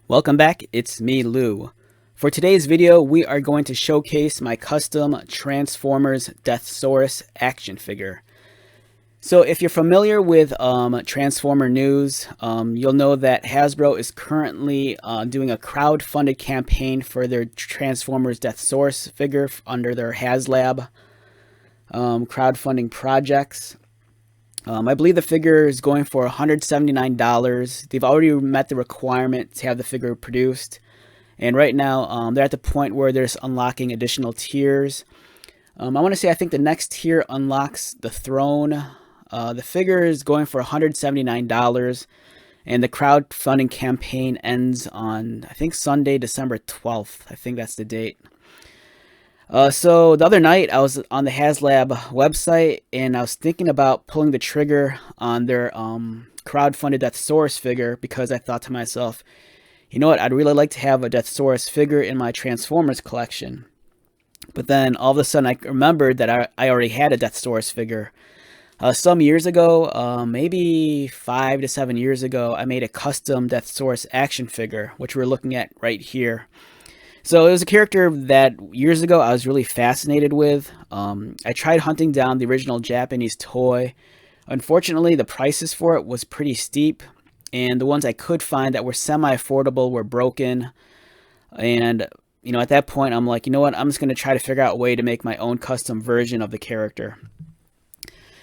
Welcome back, it's me, Lou. For today's video, we are going to showcase my custom Transformers Deathsaurus action figure. So if you're familiar with Transformer news, you'll know that Hasbro is currently doing a crowd-funded campaign for their Transformers Deathsaurus figure under their HasLab crowdfunding projects. I believe the figure is going for $179. They've already met the requirement to have the figure produced. And right now, they're at the point where they're unlocking additional tiers. I want to say I think the next tier unlocks the throne. The figure is going for $179. And the crowdfunding campaign ends on, I think, Sunday, December 12th. I think that's the date. So the other night I was on the HasLab website and I was thinking about pulling the trigger on their crowdfunded Deathsaurus figure because I thought to myself, you know what, I'd really like to have a Deathsaurus figure in my Transformers collection. But then all of a sudden I remembered that I already had a Deathsaurus figure. Some years ago, maybe 5 to 7 years ago, I made a custom Deathsaurus action figure, which we're looking at right here. So it was a character that years ago I was really fascinated with. I tried hunting down the original Japanese toy. Unfortunately, the prices for it was pretty steep, and the ones I could find that were semi-affordable were broken. And, you know, at that point I'm like, you know what, I'm just going to try to figure out a way to make my own custom version of the character.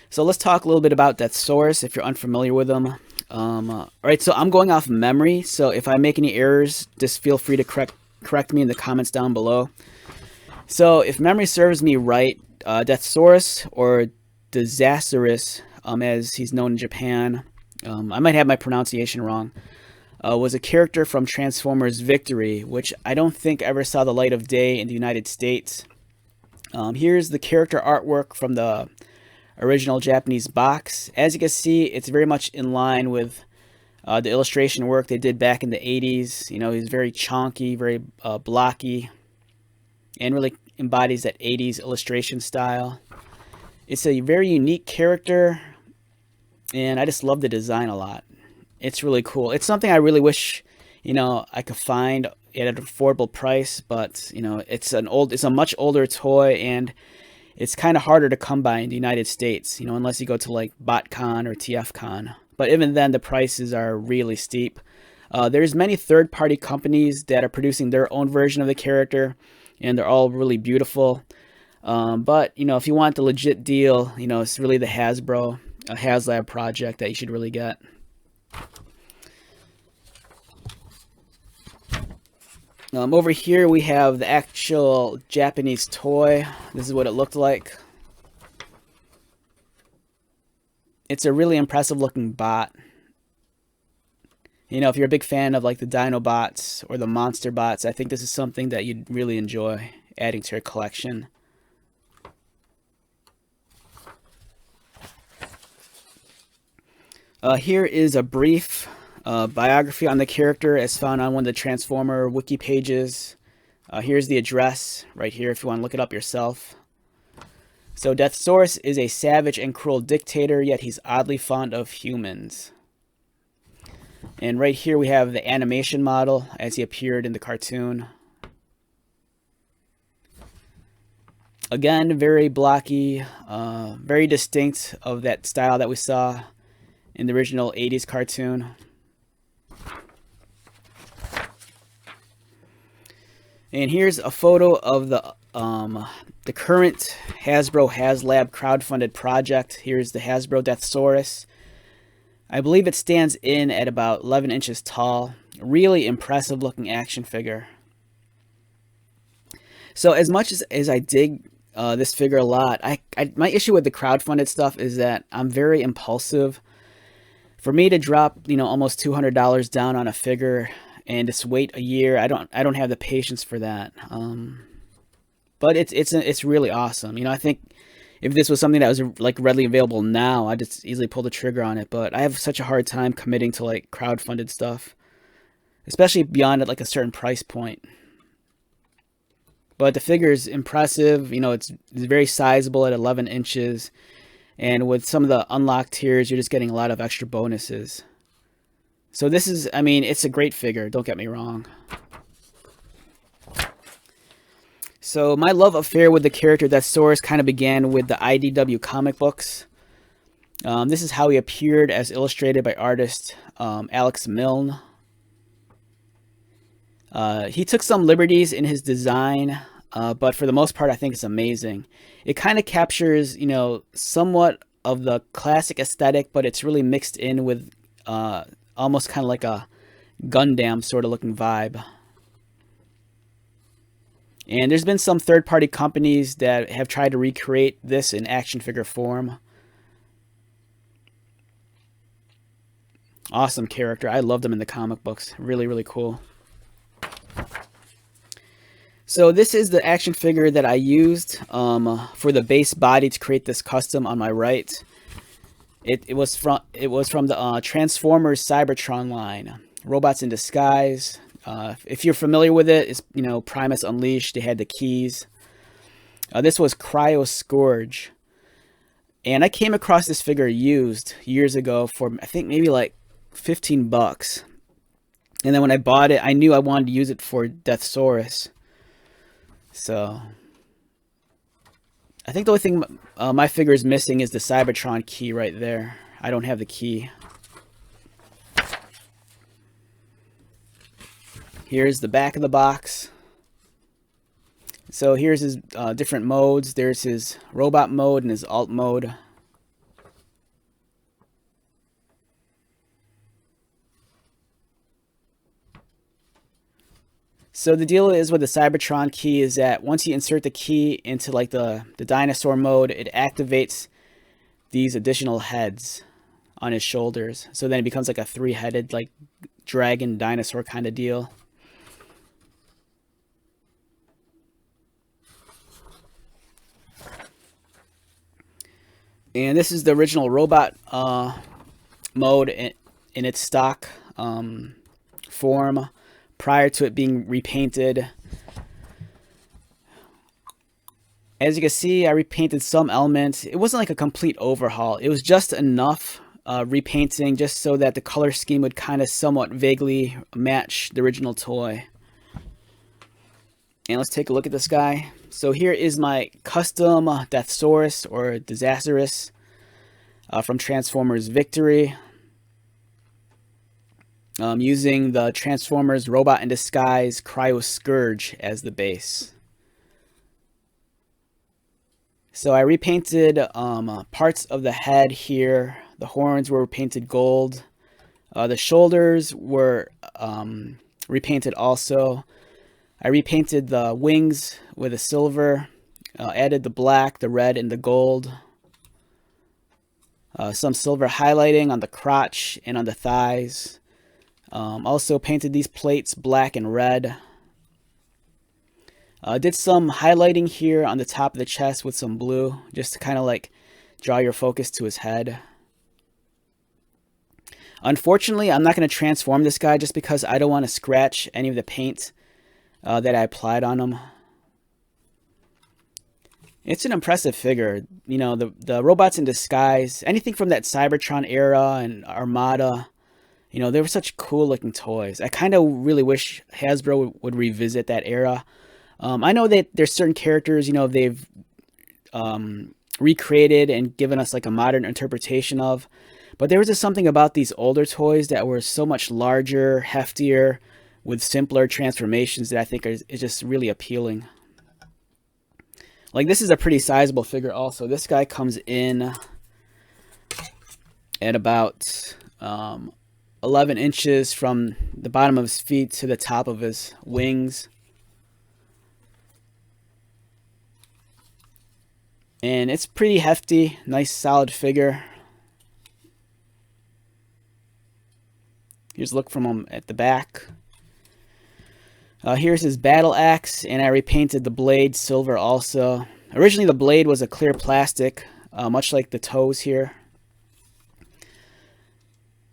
So let's talk a little bit about Deathsaurus if you're unfamiliar with them. Alright, so I'm going off memory, so if I make any errors, just feel free to correct me in the comments down below. So if memory serves me right, Deathsaurus, or Deszaras, as he's known in Japan, I might have my pronunciation wrong, was a character from Transformers Victory, which I don't think ever saw the light of day in the United States. Here's the character artwork from the original Japanese box. As you can see, it's very much in line with the illustration work they did back in the 80s. You know, he's very chonky, very blocky, and really embodies that 80s illustration style. It's a very unique character, and I just love the design a lot. It's really cool. It's something I really wish, you know, I could find at an affordable price, but, you know, it's a much older toy, and it's kind of harder to come by in the United States, you know, unless you go to like BotCon or TFCon. But even then, the prices are really steep. There's many third-party companies that are producing their own version of the character, and they're all really beautiful. But, you know, if you want the legit deal, you know, it's really the Hasbro HasLab project that you should really get. Over here, we have the actual Japanese toy. This is what it looked like. It's a really impressive looking bot. You know, if you're a big fan of like the Dinobots or the Monster Bots, I think this is something that you'd really enjoy adding to your collection. Here is a brief biography on the character as found on one of the Transformer wiki pages. Here's the address right here if you want to look it up yourself. So Deathsaurus is a savage and cruel dictator, yet he's oddly fond of humans. And right here we have the animation model as he appeared in the cartoon. Again, very blocky, very distinct of that style that we saw in the original 80s cartoon. And here's a photo of the current Hasbro HasLab crowdfunded project. Here's the Hasbro Deathsaurus. I believe it stands in at about 11 inches tall. Really impressive looking action figure. So as much as I dig this figure a lot, my issue with the crowdfunded stuff is that I'm very impulsive. For me to drop, almost $200 down on a figure and just wait a year, I don't have the patience for that. But it's really awesome. I think if this was something that was like readily available now, I'd just easily pull the trigger on it. But I have such a hard time committing to like crowdfunded stuff, especially beyond like a certain price point. But the figure is impressive. It's very sizable at 11 inches. And with some of the unlocked tiers, you're just getting a lot of extra bonuses. So this is, it's a great figure. Don't get me wrong. So my love affair with the character Deathsaurus kind of began with the IDW comic books. This is how he appeared as illustrated by artist Alex Milne. He took some liberties in his design, but for the most part, I think it's amazing. It kind of captures, somewhat of the classic aesthetic, but it's really mixed in with almost kind of like a Gundam sort of looking vibe. And there's been some third-party companies that have tried to recreate this in action figure form. Awesome character. I loved him in the comic books. Really, really cool. So this is the action figure that I used for the base body to create this custom on my right. It was from the Transformers Cybertron line, Robots in Disguise. If you're familiar with it, it's Primus Unleashed. They had the keys. This was Cryo Scourge, and I came across this figure used years ago for I think maybe like $15. And then when I bought it, I knew I wanted to use it for Deathsaurus. So I think the only thing my figure is missing is the Cybertron key right there. I don't have the key. Here's the back of the box. So here's his different modes. There's his robot mode and his alt mode. So the deal is with the Cybertron key is that once you insert the key into like the dinosaur mode, it activates these additional heads on his shoulders. So then it becomes like a three-headed like dragon dinosaur kind of deal. And this is the original robot mode in its stock form prior to it being repainted. As you can see, I repainted some elements. It wasn't like a complete overhaul. It was just enough repainting just so that the color scheme would kind of somewhat vaguely match the original toy. And let's take a look at this guy. So here is my custom Deathsaurus or Deszaras from Transformers Victory. Using the Transformers Robot in Disguise Cryo Scourge as the base. So I repainted parts of the head here. The horns were painted gold. The shoulders were repainted also. I repainted the wings with a silver, added the black, the red, and the gold. Some silver highlighting on the crotch and on the thighs. Also painted these plates black and red. Did some highlighting here on the top of the chest with some blue, just to kind of like draw your focus to his head. Unfortunately, I'm not going to transform this guy just because I don't want to scratch any of the paint that I applied on him. It's an impressive figure. The Robots in Disguise, anything from that Cybertron era and Armada, they were such cool looking toys. I kind of really wish Hasbro would revisit that era. I know that there's certain characters, they've recreated and given us like a modern interpretation of. But there was just something about these older toys that were so much larger, heftier, with simpler transformations that I think is just really appealing. Like, this is a pretty sizable figure also. This guy comes in at about 11 inches from the bottom of his feet to the top of his wings. And it's pretty hefty, nice solid figure. Here's a look from him at the back. Here's his battle axe, and I repainted the blade silver also. Originally the blade was a clear plastic, much like the toes here.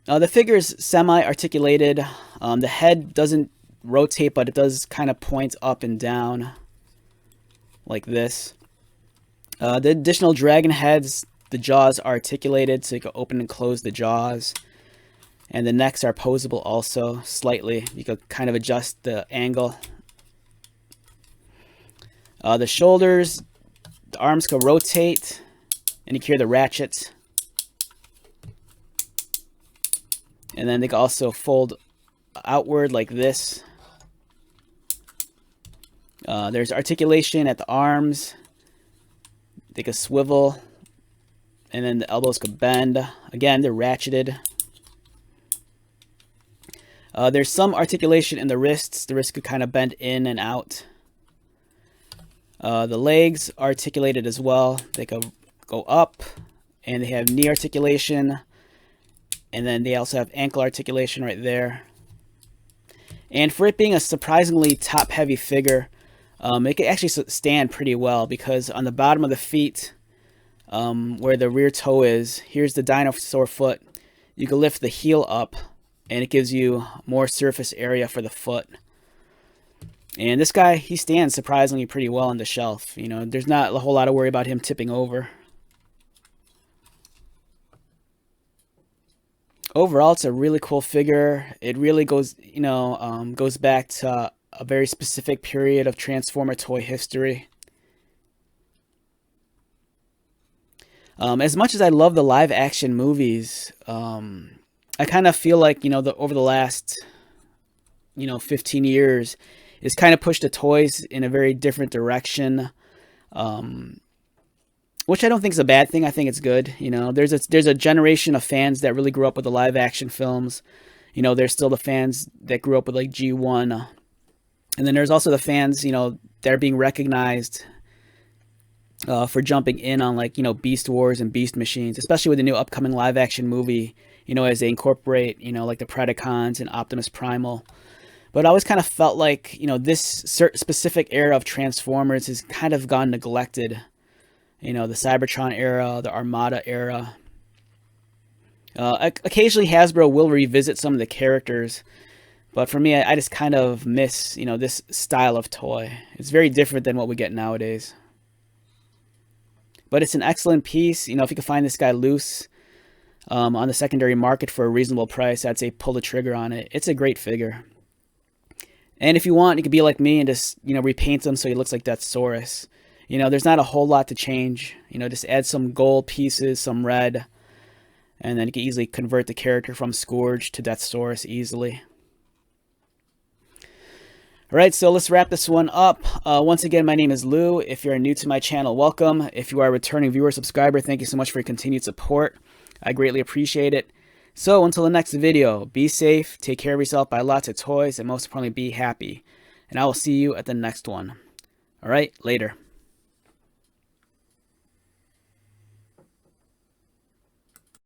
The figure is semi-articulated. The head doesn't rotate, but it does kind of point up and down like this. The additional dragon heads, the jaws are articulated, so you can open and close the jaws. And the necks are posable also, slightly. You can kind of adjust the angle. The shoulders, the arms can rotate, and you can hear the ratchets. And then they can also fold outward like this. There's articulation at the arms. They can swivel. And then the elbows could bend. Again, they're ratcheted. There's some articulation in the wrists. The wrists could kind of bend in and out. The legs are articulated as well. They could go up, and they have knee articulation, and then they also have ankle articulation right there. And for it being a surprisingly top-heavy figure, it can actually stand pretty well, because on the bottom of the feet, where the rear toe is, here's the dinosaur foot. You can lift the heel up, and it gives you more surface area for the foot. And this guy, he stands surprisingly pretty well on the shelf. You know, there's not a whole lot of worry about him tipping over. Overall, it's a really cool figure. It really goes, goes back to a very specific period of Transformer toy history. As much as I love the live action movies, I kind of feel like, over the last, 15 years, it's kind of pushed the toys in a very different direction, which I don't think is a bad thing. I think it's good. There's a generation of fans that really grew up with the live action films. There's still the fans that grew up with like G1. And then there's also the fans, that are being recognized for jumping in on like, Beast Wars and Beast Machines, especially with the new upcoming live action movie, as they incorporate, like the Predacons and Optimus Primal. But I always kind of felt like, this specific era of Transformers has kind of gone neglected. The Cybertron era, the Armada era. Occasionally Hasbro will revisit some of the characters. But for me, I just kind of miss, this style of toy. It's very different than what we get nowadays. But it's an excellent piece. If you can find this guy loose on the secondary market for a reasonable price, I'd say pull the trigger on it. It's a great figure. And if you want, you could be like me and just, repaint him so he looks like Deathsaurus. There's not a whole lot to change. Just add some gold pieces, some red, and then you can easily convert the character from Scourge to Deathsaurus easily. Alright, so let's wrap this one up. Once again, my name is Lou. If you're new to my channel, welcome. If you are a returning viewer, subscriber, thank you so much for your continued support. I greatly appreciate it. So until the next video, be safe, take care of yourself, buy lots of toys, and most importantly, be happy. And I will see you at the next one. Alright, later.